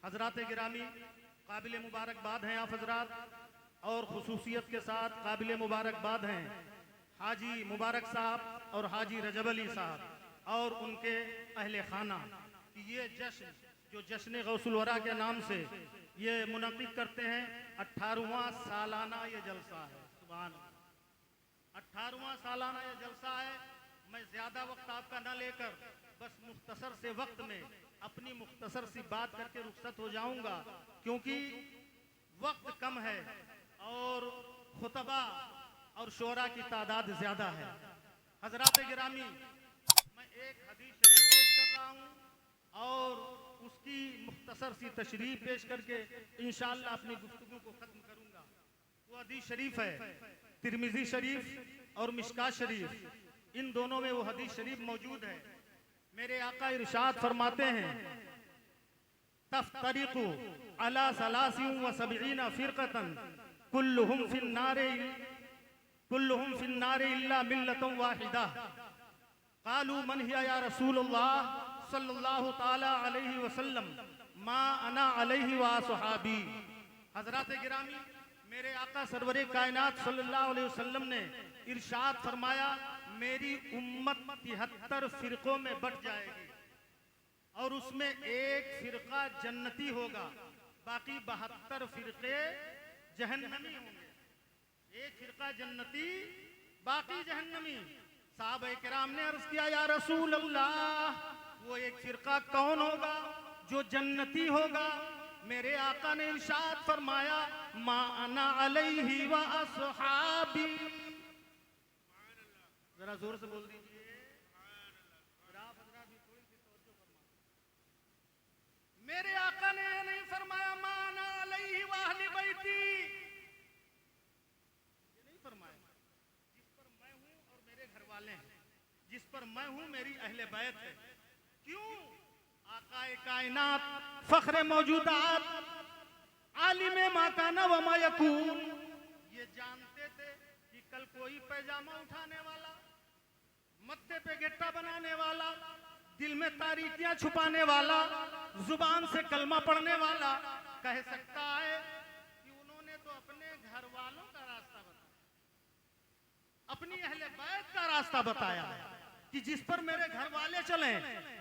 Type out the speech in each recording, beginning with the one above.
हजरात गिरामी, काबिल मुबारकबाद हैं आप हजरात, और खुसूसियत के साथ काबिल मुबारकबाद हैं हाजी मुबारक साहब और हाजी रजब अली साहब और उनके अहले खाना। ये जश्न जो जश्न गौसुल वरा के नाम से ये मुनक़िद करते हैं, 18वां सालाना ये जलसा है। सुभान अल्लाह, 18वां सालाना ये जलसा है। मैं ज़्यादा वक्त आपका न लेकर बस मुख्तसर से वक्त में अपनी मुख्तसर सी बात करके रुखसत हो जाऊंगा, क्योंकि वक्त कम है और खुतबा और शोरा की तादाद ज़्यादा है। हजरात गिरामी, मैं एक हदीस शरीफ पेश कर रहा हूँ और उसकी मुख्तसर सी तशरीह पेश करके इंशाअल्लाह अपनी गुफ्तगू को ख़त्म करूँगा। वो हदीस शरीफ है तिरमिज़ी शरीफ और मिशकात शरीफ, इन दोनों में वो हदीस शरीफ मौजूद है। मेरे आका इरशाद फरमाते हैं, तफ्तरिकु अला सलासिन व सबईना फिरक़तन कुल्लुहुम फिन्नारे इल्ला मिल्लतन वाहिदा। क़ालू मन हिया या रसूलल्लाह सल्लल्लाहु ताला अलैहि वसल्लम, मा अना अलैहि व असहाबी। हज़रात गिरामी, मेरे आका सरवरे कायनात सल्लल्लाहु अलैहि वसल्लम ने इरशाद फरमाया, मेरी उम्मत 73 फिरकों में बट जाएगी और उसमें एक फिरका जन्नती होगा, बाकी 72 फिरके जहन्नमी होंगे। एक फिरका जन्नती, बाकी जहन्नमी। साहबे किराम ने अर्ज किया, या रसूल अल्लाह, वो एक फिरका कौन होगा जो जन्नती होगा? मेरे आका ने इरशाद फरमाया, मा अना अलैहि व अस्हाबी। जरा जोर से बोल दीजिए। मेरे आका ने ये नहीं फरमाया मा अना अलैहि व अहली बैती, ये नहीं फरमाया। जिस पर मैं हूं और मेरे घर वाले हैं, जिस पर मैं हूं मेरी अहले बैत है। क्यों? आकाए कायनात, फख्रे मौजूदात, आलिमे मा काना व मा यकून, ये जानते थे कि कल कोई पैजामा उठाने वाला, मत्थे पे गेट्टा बनाने वाला, दिल में तारीकियां छुपाने वाला, जुबान से कलमा पढ़ने वाला कह सकता है कि उन्होंने तो अपने घर वालों का रास्ता बताया, अपनी अहले बैत का रास्ता बताया कि जिस पर मेरे घर वाले चले,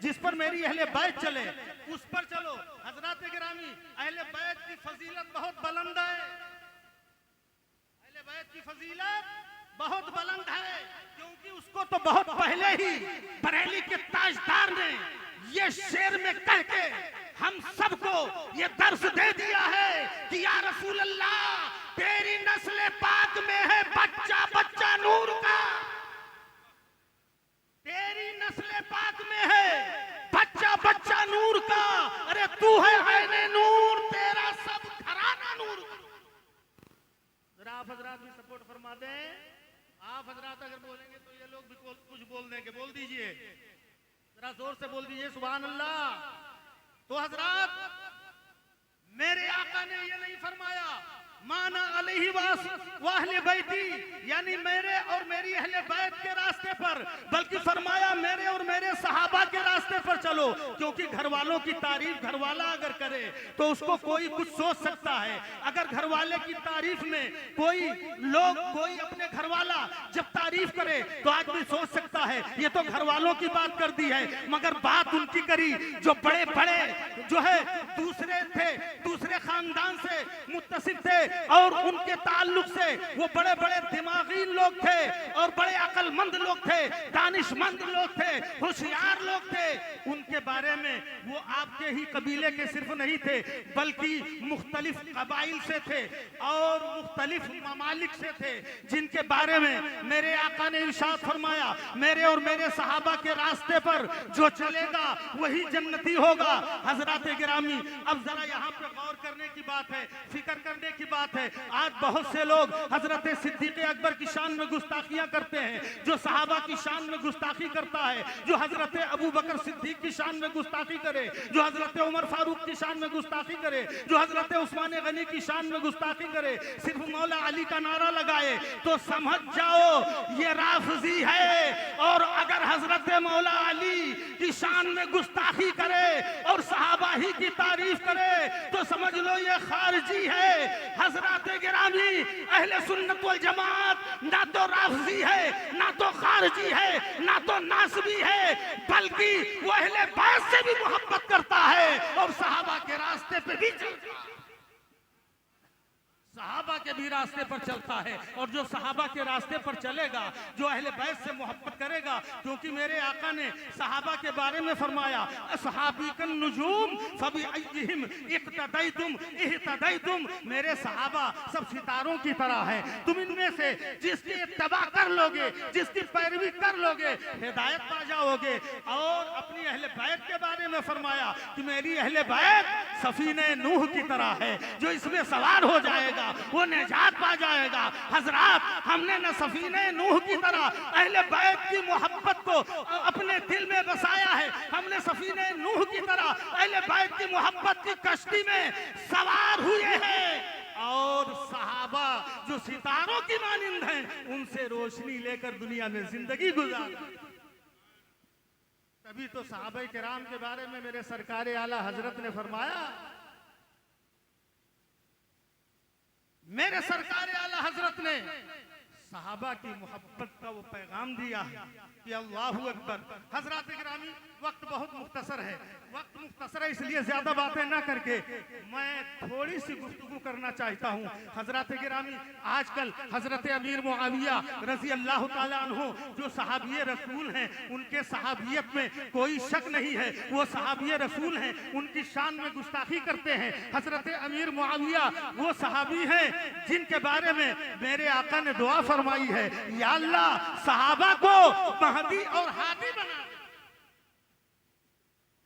जिस पर मेरी अहले बैत चले, उस पर चलो। हजरात गिरामी, अहले बैत की फजीलत बहुत बुलंद है, अहले बैत की फजीलत बहुत बुलंद है, क्योंकि उसको तो बहुत पहले ही बरेली के ताजदार ने ये शेर में कह के हम सबको ये दर्श दे दिया है कि या रसूल अल्लाह, तेरी नस्ल पाक में है बच्चा बच्चा नूर का, तेरी नस्ल पाक में है बच्चा बच्चा नूर का। अरे तू है ऐने नूर, तेरा सब घराना नूर का। जरा आप हजरात भी सपोर्ट फरमा दें। आप हजरात अगर बोलेंगे तो ये लोग भी कुछ बोल देंगे, बोल दीजिए, जरा जोर से बोल दीजिए सुभान अल्लाह। तो हजरात, मेरे आका ने ये नहीं फरमाया माना अलैहि व अहले बैती, यानी मेरे और मेरी अहले बैत के रास्ते पर, बल्कि फरमाया मेरे और मेरे सहाबा के रास्ते पर चलो। क्योंकि घर वालों की तारीफ घर वाला अगर करे तो उसको कोई कुछ सोच सकता है। अगर घर वाले की तारीफ में कोई अपने घर वाला जब तारीफ करे तो आदमी सोच सकता है ये तो घर वालों की बात कर दी है, मगर बात उनकी करी जो बड़े बड़े जो है दूसरे खानदान से मुत्तसिफ थे और उनके ताल्लुक से वो बड़े बड़े दिमागी लोग थे और बड़े अक्लमंद लोग थे, दानिशमंद लोग थे, होशियार लोग थे। उनके बारे में वो आपके ही कबीले के सिर्फ नहीं थे, बल्कि मुख्तलिफ कबाइल से थे और मुख्तलिफ ममालिक से थे, जिनके बारे में मेरे आका ने इरशाद फरमाया, मेरे और मेरे सहाबा के रास्ते पर जो चलेगा वही जन्नती होगा। हजरात गिरामी, अब जरा यहाँ पे गौर करने की बात है, फिक्र करने की बात है। आज बहुत से लोग हजरत सिद्दीक अकबर की शान में गुस्ताखियां करते हैं, जो सहाबा की शान में गुस्ताखी करता है, जो हजरत अबू बकर सिद्दीक की शान में गुस्ताखी करे, जो हजरत उमर फारूक की शान में गुस्ताखी करे, जो हजरत उस्मान गनी की शान में गुस्ताखी करे, सिर्फ मौला अली का नारा लगाए, तो समझ जाओ ये राफजी है। और अगर हजरत मौला अली की शान में गुस्ताखी करे और सहाबा ही की तारीफ करे तो समझ लो ये खारजी है। हजरत गिरामी अहले सुन्नत वल जमात ना तो राफजी है, ना तो खारजी है, ना तो नासबी है, बल्कि वो अहले बैत से भी मोहब्बत करता है और सहाबा के रास्ते पे भी चलता है, सहाबा के भी रास्ते पर चलता है। और जो सहाबा के रास्ते पर चलेगा, जो अहले बैत से मोहब्बत करेगा, क्योंकि मेरे आका ने सहाबा के बारे में फरमाया असहाबीकन नुजूम फबिअय्यिहिम इक्तदैतुम इहतदैतुम, मेरे सहाबा सब सितारों की तरह हैं, तुम इनमें से जिसकी इत्तबा कर लोगे, जिसकी पैरवी कर लोगे, हिदायत पा जाओगे। और अपनी अहले बैत के बारे में फरमाया कि मेरी अहले बैत सफीने नूह की तरह है, जो इसमें सवार हो जाएगा वो निजात पा जाएगा। हजरात, हमने न सफीने नूह की तरह अहले बैत की मोहब्बत को अपने दिल में बसाया है, हमने सफीने नूह की तरह अहले बैत की मोहब्बत की कश्ती में सवार हुए हैं। और सहाबा जो सितारों की मानिंद हैं, उनसे रोशनी लेकर दुनिया में जिंदगी गुजार। तभी तो सहाबा किराम के बारे में मेरे सरकार आला हजरत ने फरमाया, मेरे सरकार आला हजरत ने सहाबा की मोहब्बत का वो पैगाम दिया कि अल्लाहु अकबर। हजरत गिरामी, वक्त बहुत मुख्तसर है, वक्त मुख्तसर है, इसलिए ज्यादा बातें ना करके मैं थोड़ी सी गुफ्तगू करना चाहता हूँ। हजरत गिरामी, आजकल हजरत अमीर मुआविया रजी अल्लाह ताला अन्हु जो सहाबिये रसूल हैं, उनके सहाबियत में कोई शक नहीं है, वो सहाबिये रसूल हैं, उनकी शान में गुस्ताखी करते हैं। हजरत अमीर मुआविया वो सहाबी हैं जिनके बारे में मेरे आका ने दुआ फरमाई है, या अल्लाह सहाबा को महदी और हादी बना।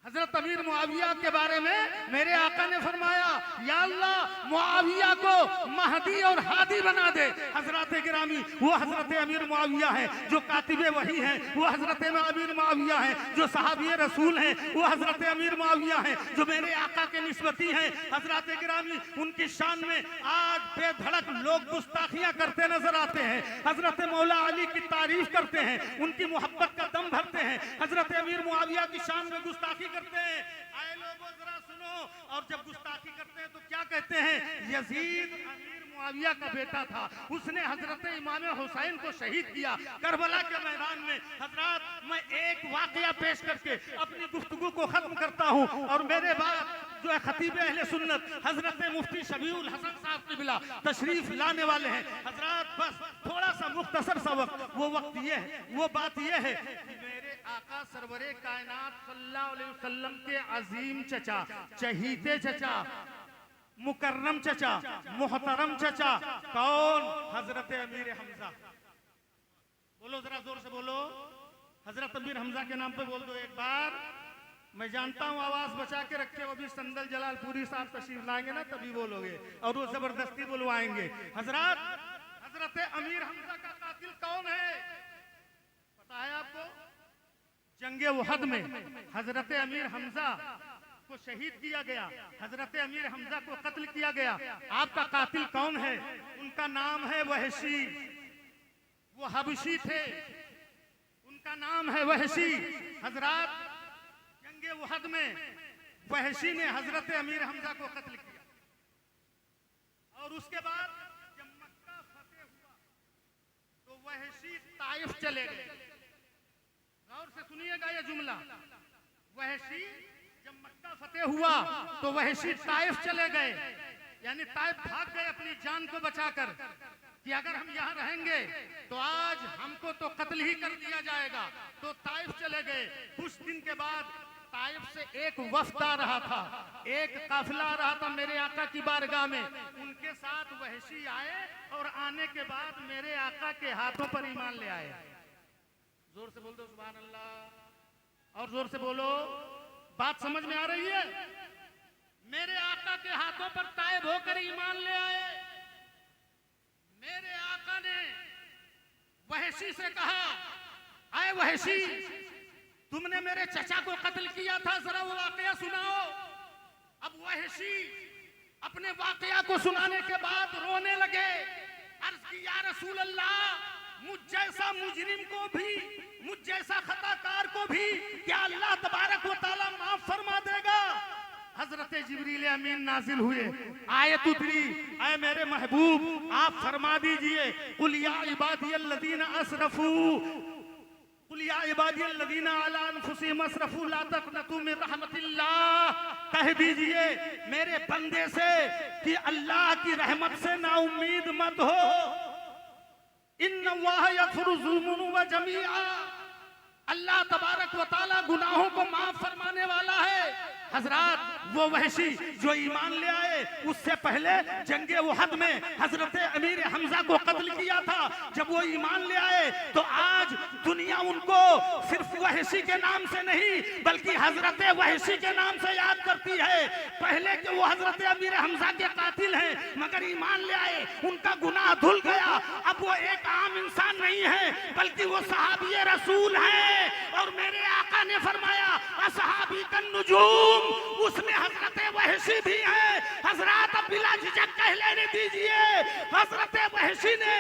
हजरत अमीर मुआविया के बारे में मेरे आका ने फरमाया, या अल्लाह मुआविया को महदी और हादी बना दे। हजरत गिरामी, वो हजरत अमीर मुआविया है जो कातिबे वही हैं, वो हजरत अमीर मुआविया है जो सहाबी रसूल हैं, वो हजरत अमीर मुआविया है जो मेरे आका के निस्बती हैं। हजरत गिरामी, उनकी शान में आज बेधड़क लोग गुस्ताखियां करते नजर आते हैं, हजरत मौला अली की तारीफ करते हैं, उनकी मोहब्बत का दम भरते हैं, हजरत अमीर मुआविया की शान में गुस्ताखी करते हैं। आए लोगों जरा सुनो, और जब गुस्ताखी करते हैं तो क्या कहते हैं, यजीद अमीर मुआविया का बेटा था, उसने हजरत इमाम हुसैन को शहीद किया करबला के मैदान में। हजरत, मैं एक वाकया पेश करके अपनी गुफ्तगू को खत्म करता हूँ, और मेरे बाद जो है खतीब अहले सुन्नत हजरत मुफ्ती शबीउल हसन साहब क़िबला तशरीफ लाने वाले हैं। हजरत, बस थोड़ा सा मुख्तसर सा वक्त, वो वक्त ये है, वो बात ये है कि मेरे आका सरवरे कायनात सल्लल्लाहु अलैहि वसल्लम के अजीम चचा, चहीते चचा, मुकर्रम चचा, मोहतरम चचा कौन? हजरत अमीर हमजा। बोलो जरा जोर से बोलो, हजरत अमीर हमजा के नाम पे बोल दो एक बार। मैं जानता हूँ आवाज बचा के रखे, अभी संदल जलालपुरी साहब तशरीफ लाएंगे ना तभी बोलोगे, और वो जबरदस्ती बुलवाएंगे। हजरत, हजरत अमीर हमजा का कातिल कौन है पता है आपको? जंगे वहद में हजरत अमीर हमजा को शहीद किया गया, हजरत अमीर हमजा को कत्ल किया गया। आपका कातिल कौन है? उनका नाम है वहशी, वो हबशी थे, उनका नाम है वहशी। हजरत, जंगे वहद में वहशी ने हजरत अमीर हमजा को कत्ल किया, और उसके बाद जब मक्का फतेह हुआ तो वहशी ताइफ चले गए। गौर से सुनिएगा ये जुमला, वहशी जब मक्का फतेह हुआ तो वहशी ताइफ चले गए, यानी ताइफ भाग गए अपनी जान को बचाकर कि अगर हम यहाँ रहेंगे तो आज हमको तो कत्ल ही कर दिया जाएगा, तो ताइफ चले गए। कुछ दिन के बाद ताइफ से एक वफ्द आ रहा था, एक काफिला आ रहा था मेरे आका की बारगाह में, उनके साथ वहशी आए और आने के बाद मेरे आका के हाथों पर ईमान ले आए। जोर से बोल दो सुभान अल्लाह, और जोर से बोलो, बात समझ में आ रही है? मेरे आका के हाथों पर ताइफ ताइब होकर ईमान ले आए। मेरे आका ने वहशी से कहा, आए वहशी, तुमने मेरे चचा को कत्ल किया था, जरा वो वाकया सुनाओ। अब वहशी अपने वाकया को सुनाने के बाद रोने लगे। अर्ज की, या रसूल अल्लाह, मुझ जैसा मुजरिम को भी, मुझ जैसा खताकार को भी क्या अल्लाह तबारक व तआला माफ फरमा देगा? हजरत जिब्रील अमीन नाजिल हुए, आयत उतरी, ऐ मेरे महबूब आप फरमा दीजिए, कुल या इबादियल्लज़ीना असरफू, कुल या इबादियल्लज़ीना अला अनफुसिहिम असरफू ला तक़नतू मिन रहमतिल्लाह, कह दीजिए मेरे बंदे से कि अल्लाह की रहमत से ना उम्मीद मत हो। इन्नल्लाह यग़फ़िरु ज़ुनूब जमीआ, अल्लाह तबारक व तआला गुनाहों को माफ फरमाने वाला है। हजरात, वो वहशी जो ईमान ले आए, उससे पहले जंगे उहद में हजरत अमीर हमजा को कत्ल किया था। जब वो ईमान ले आए तो आज दुनिया उनको सिर्फ वहशी के नाम से नहीं बल्कि हजरत वहशी के नाम से याद करती है। पहले के वो हजरत अमीर हमजा के कातिल हैं, मगर ईमान ले आए, उनका गुनाह धुल गया। अब वो एक आम इंसान नहीं है बल्कि वो सहाबी रसूल है। और मेरे आका ने फरमाया, असहाबी कन नुजूम, उसमें हजरत वहशी भी है। हजरत अब बिला झिझक कह लेने दीजिए, हजरत वहशी ने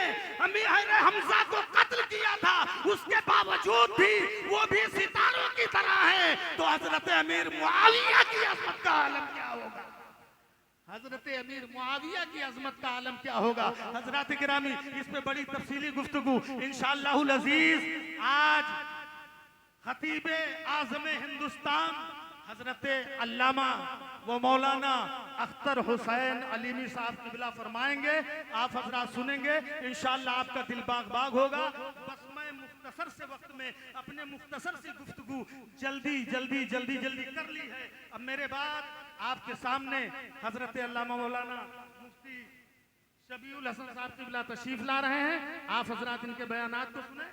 अमीर हमजा को कत्ल किया था, उसके बावजूद भी वो भी सितारों की तरह है। तो हजरत अमीर मुआविया की अजमत का आलम क्या होगा? हजरत अमीर मुआविया की अजमत का आलम क्या होगा? हजरत गिरामी, इस पे बड़ी तफसीली गुफ्तगू इंशाअल्लाहुल अजीज आज खतीबे आज़म हिंदुस्तान हजरत अल्लामा व मौलाना अख्तर हुसैन अलीमी साहब क़िबला फरमाएंगे। आप हजरात सुनेंगे, इंशाअल्लाह आपका दिल बाग बाग होगा। बस मैं मुख्तसर से वक्त में अपने मुख्तसर सी गुफ्तगू जल्दी कर ली है। अब मेरे बाद आपके सामने हजरत अल्लामा मौलाना मुफ्ती शबीउल हसन साहब क़िबला तशरीफ ला रहे हैं। आप हजरात इनके बयानात को सुने।